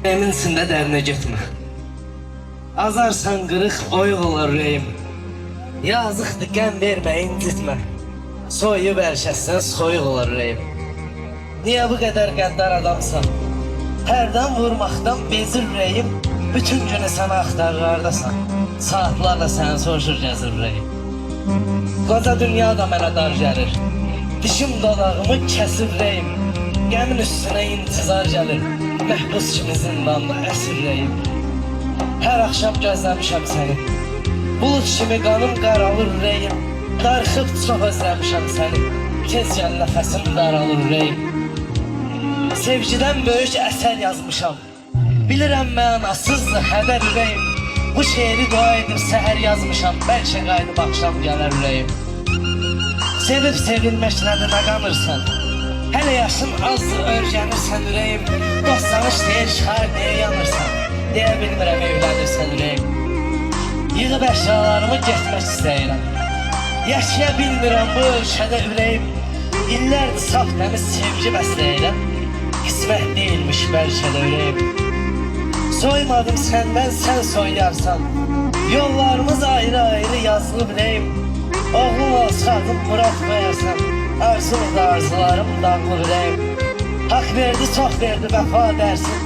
Eminsin de derine gitme. Azarsan kırık oyuk olur reyim. Yazıqdır qəm vermə, incitmə. Soyub ərşəsən soyuq olur reyim. Niyə bu qədər qəddar adamsan? Hərdən vurmaqdan bezir reyim. Bütün günü sənə axtarlardasan. Saatlarla səni soruşur gəzir reyim. Qoca dünya da mənə dar gəlir. Dişim dodağımı kəsir reyim. Qəmin üstünə intizar gəlir. Məhbus kimi zindanda əsir reyim. Hər axşam gözləmişəm səni. Bulut kimi qanım qaralır reyim. Darıxıb çox özləmişəm səni. Tez gəl nəfəsim daralır reyim. Sevgidən böyük əsər yazmışam. Bilirəm mənasızdır hədər ürəyim. Bu şeiri dua edib səhər yazmışam. Bəlkə qayıdıb axşam gələr ürəyim. Sevib sevilmək nədir nə qanırsan? Hələ yaşın azdır örgənirsən ürəyim. Dostanış deyir şair deyə yanırsan. Deyə bilmirəm evlənirsən ürəyim. Yığıb əşyalarımı getmək istəyirəm. Yaşaya bilmirəm bu ölkədə ürəyim. İllərdir saf təmiz sevgi bəsləyirəm. Qismət deyilmiş bəlkə də ürəyim. Soymadım səndən, sən soyarsan. Yollarımız ayrı-ayrı yazılıb reyim. Oğlum olsaydım Murad qoyarsan. Arzulu da arzularım dağılıb reyim. Hak verdi, çox verdi, vəfa dersin.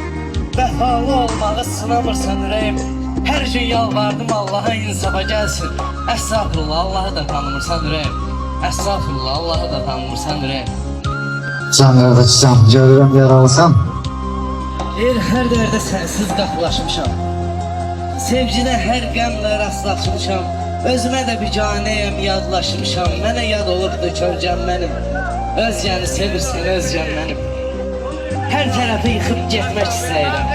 Vəfalı olmağı sınamırsan ürəyim. Hər gün yalvardım Allah'a insafa gəlsin. Əstağfurullah, Allah'ı da tanımırsan ürəyim. Əstağfurullah, Allah'ı da tanımırsan ürəyim. Can qardaş, can, görürəm yaralısan. Hər dərdə sənsiz qapılaşmışam. Sevginə hər qəmlə rastlaşmışam. Özümə də biganəyəm, yadlaşmışam. Mənə yad olubdur kölgəm mənim. Özgəni sevirsən, özgən mənim. Hər tərəfi yıxıb getmək istəyirəm.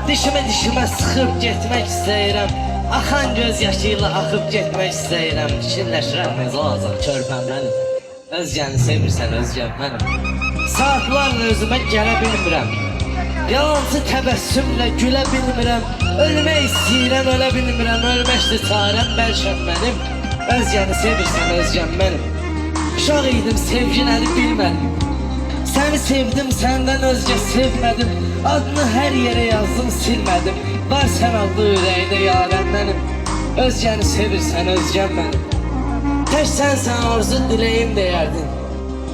Dişimə sıxıb getmək istəyirəm. Axan göz yaşıyla axıb getmək istəyirəm. Fikirləşirəm necə olacaq körpəm mənim. Özgəni sevirsən, özgən mənim. Saatlarla özümə gələ bilmirəm. Yalancı təbəssümlə gülə bilmirəm. Ölmək istəyirəm, ölə bilmirəm. Ölməkdir çarəm, bəlkə mənim. Özgəni sevirsən, özgən mənim. Uşaq idim, sevgi nədir bilmədim. Səni sevdim, səndən özgə sevmədim. Adını hər yerə yazdım, silmədim. Var sən adlı ürəyində yarəm mənim. Özgəni sevirsən, özgən mənim. Tək sənsən arzu diləyim deyərdin.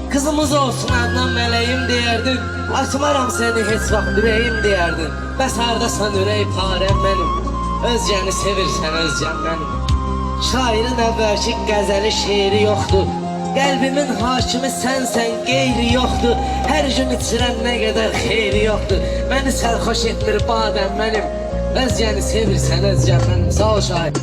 Kızımız olsun adnan mələyim deyərdin. Açmaram səni heç vaxt ürəyim deyərdin. Bəs hardasan ürək parəm mənim. Özgəni sevirsən, özgən mənim. Şairin əvvəlki qəzəli şeiri yoxdur. Qəlbimin hakimi sənsən, qeyri yoxdur. Hər gün içirəm nə qədər xeyri yoxdur. Məni sərxoş etmir badəm mənim. Özgəni sevirsən, özgən mənim. Sağ ol şair.